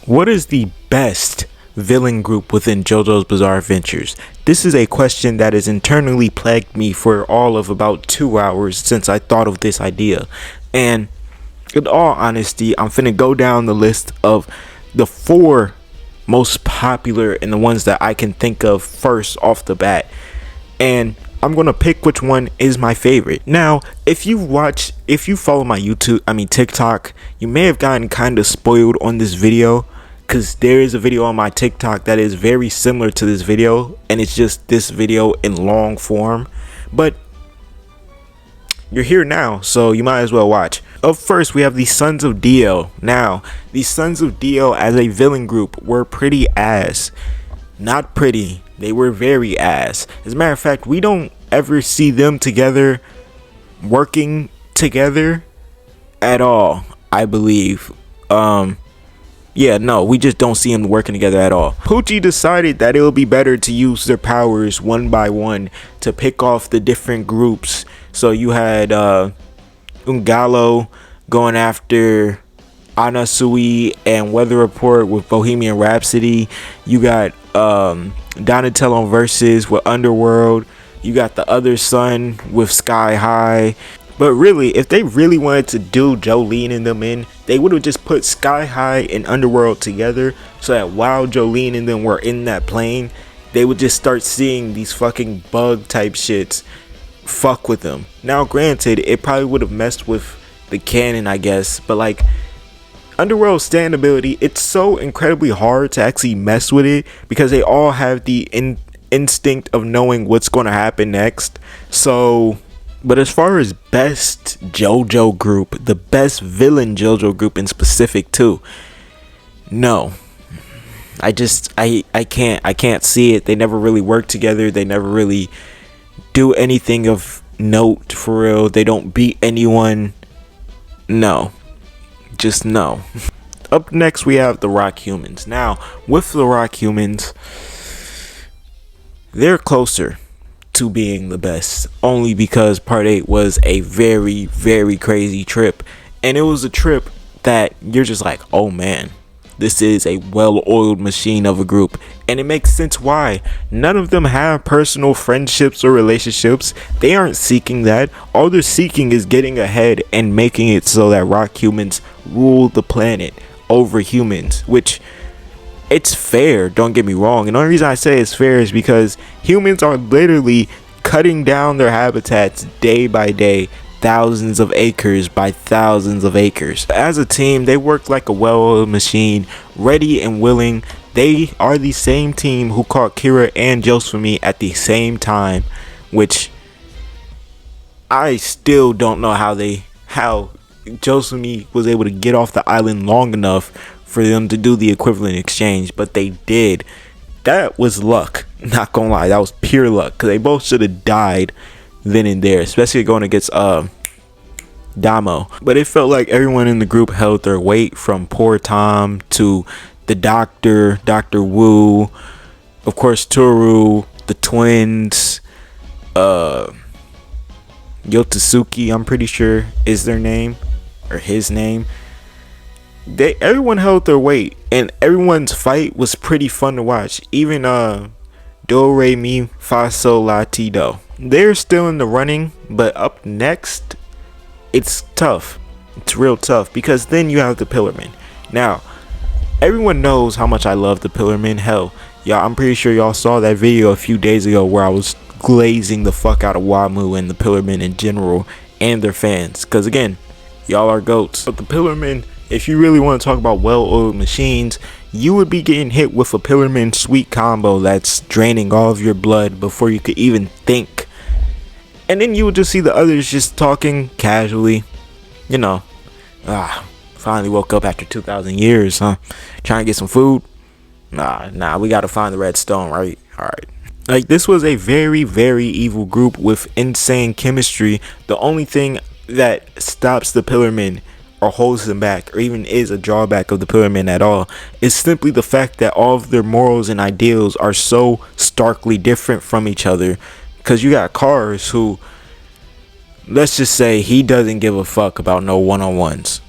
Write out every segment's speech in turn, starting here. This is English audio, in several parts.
What is the best villain group within JoJo's Bizarre Adventures? This is a question that has internally plagued me for all of about 2 hours since I thought of this idea. And in all honesty, I'm finna go down the list of the 4 most popular and the ones that I can think of first off the bat. And I'm gonna pick which one is my favorite. Now, if you follow my TikTok, you may have gotten kind of spoiled on this video, because there is a video on my TikTok that is very similar to this video, and it's just this video in long form. But you're here now, so you might as well watch. Up first, we have the Sons of Dio. Now, the Sons of Dio as a villain group were pretty ass. Not pretty, they were very ass. As a matter of fact, we don't ever see them together, working together at all, I believe. We just don't see them working together at all. Poochie decided that it would be better to use their powers one by one to pick off the different groups. So you had Ungalo going after Anasui and Weather Report with Bohemian Rhapsody. You got Donatello versus with Underworld. You got the other son with Sky High. But really, if they really wanted to do Jolene and them in, they would have just put Sky High and Underworld together, so that while Jolene and them were in that plane, they would just start seeing these fucking bug type shits fuck with them. Now granted, it probably would have messed with the canon, I guess, but like Underworld's stand ability, it's so incredibly hard to actually mess with it because they all have the instinct of knowing what's going to happen next. So, but as far as best JoJo group, the best villain JoJo group in specific too, no, I can't see it. They never really work together. They never really do anything of note for real. They don't beat anyone. No, just no. Up next, we have the Rock Humans. Now, with the Rock Humans, they're closer to being the best, only because part 8 was a very, very crazy trip, and it was a trip that you're just like, oh man, this is a well-oiled machine of a group. And it makes sense why. None of them have personal friendships or relationships. They aren't seeking that. All they're seeking is getting ahead and making it so that Rock Humans rule the planet over humans, which it's fair, don't get me wrong. And the only reason I say it's fair is because humans are literally cutting down their habitats day by day, thousands of acres by thousands of acres. As a team, they work like a well-oiled machine, ready and willing. They are the same team who caught Kira and Josephine at the same time, which I still don't know how Josephine was able to get off the island long enough for them to do the equivalent exchange, but they did. That was luck, not gonna lie. That was pure luck, because they both should have died then and there, especially going against Damo. But it felt like everyone in the group held their weight, from poor Tom to the Dr. Wu, of course Toru, the twins, Yotsuki, I'm pretty sure is their name, or his name. Everyone held their weight, and everyone's fight was pretty fun to watch. Even Do Re Mi Fa Sol La Ti Do, they're still in the running, but up next it's tough. It's real tough, because then you have the Pillarmen. Now everyone knows how much I love the Pillarmen. Hell, y'all, I'm pretty sure y'all saw that video a few days ago where I was glazing the fuck out of Wamu and the Pillarmen in general and their fans, because again, y'all are goats. But the Pillarmen, if you really want to talk about well-oiled machines, you would be getting hit with a Pillarman sweet combo that's draining all of your blood before you could even think. And then you would just see the others just talking casually. You know, finally woke up after 2,000 years, huh? Trying to get some food? Nah, we gotta find the red stone, right? Alright. Like, this was a very, very evil group with insane chemistry. The only thing that stops the Pillarmen or holds them back, or even is a drawback of the Pillarmen at all, is simply the fact that all of their morals and ideals are so starkly different from each other. Because you got Cars, who, let's just say, he doesn't give a fuck about no one-on-ones.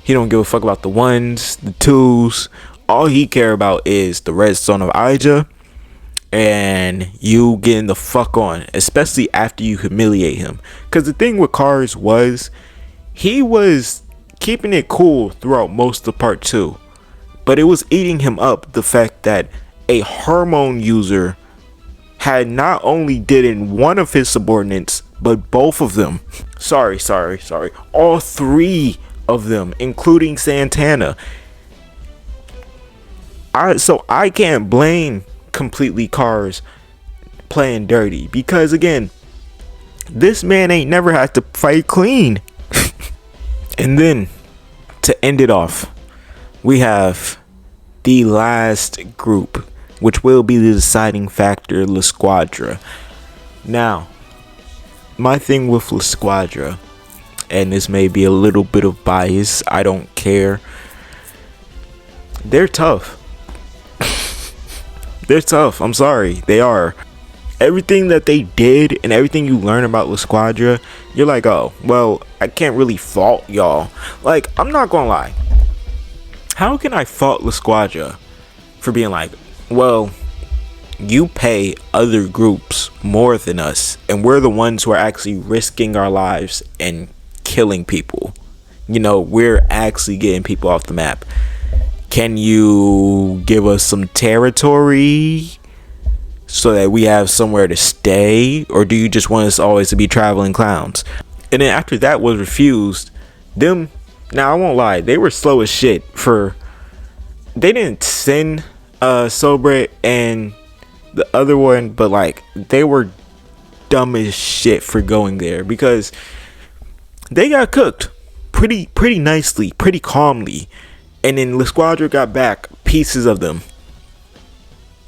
He don't give a fuck about the ones, the twos, All he care about is the redstone of Aija and you getting the fuck on, especially after you humiliate him. Because the thing with Cars was, he was keeping it cool throughout most of part 2, but it was eating him up the fact that a hormone user had not only did in one of his subordinates, but both of them. Sorry, all 3 of them, including Santana. So I can't blame completely Cars playing dirty, because again, this man ain't never had to fight clean. And then to end it off, we have the last group, which will be the deciding factor, La Squadra. Now, my thing with La Squadra, and this may be a little bit of bias, I don't care, they're tough. They're tough, I'm sorry, they are. Everything that they did and everything you learn about La Squadra, you're like, oh, well, I can't really fault y'all. Like, I'm not gonna lie. How can I fault La Squadra for being like, well, you pay other groups more than us, and we're the ones who are actually risking our lives and killing people. You know, we're actually getting people off the map. Can you give us some territory so that we have somewhere to stay, or do you just want us always to be traveling clowns? And then after that was refused, them, now I won't lie, they were slow as shit for, they didn't send Sobre and the other one, but like they were dumb as shit for going there, because they got cooked pretty nicely, pretty calmly, and then La Squadra got back pieces of them.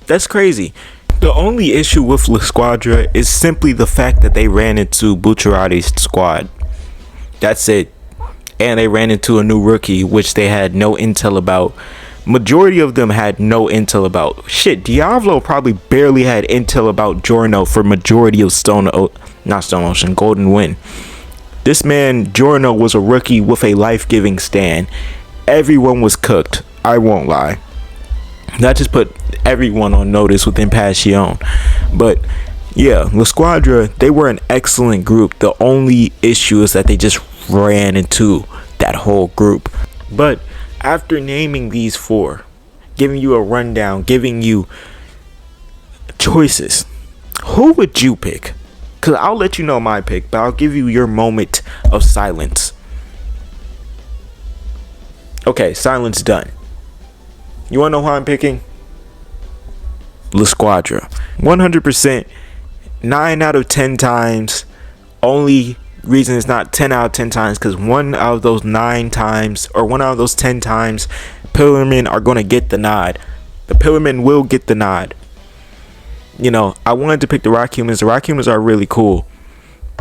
That's crazy. The only issue with La Squadra is simply the fact that they ran into Bucciarati's squad. That's it. And they ran into a new rookie, which they had no intel about. Majority of them had no intel about. Shit, Diavolo probably barely had intel about Giorno for majority of Golden Wind. This man, Giorno, was a rookie with a life-giving stand. Everyone was cooked. I won't lie. That just put everyone on notice within Passion. But yeah, La Squadra, they were an excellent group. The only issue is that they just ran into that whole group. But after naming these 4, giving you a rundown, giving you choices, who would you pick? Because I'll let you know my pick, but I'll give you your moment of silence. Okay, silence done. You want to know who I'm picking? La Squadra. 100%. 9 out of 10 times. Only reason it's not 10 out of 10 times because 1 out of those 9 times, or 1 out of those 10 times, Pillarmen are going to get the nod. The Pillarmen will get the nod. You know, I wanted to pick the Rock Humans. The Rock Humans are really cool.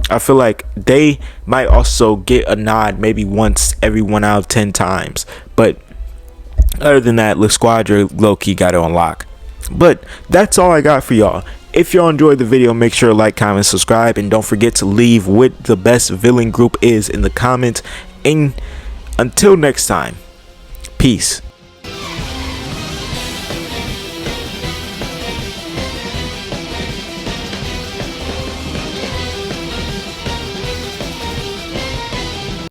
I feel like they might also get a nod maybe once every 1 out of 10 times. But other than that, La Squadra low-key got it on lock. But that's all I got for y'all. If y'all enjoyed the video, make sure to like, comment, subscribe, and don't forget to leave what the best villain group is in the comments. And until next time, peace.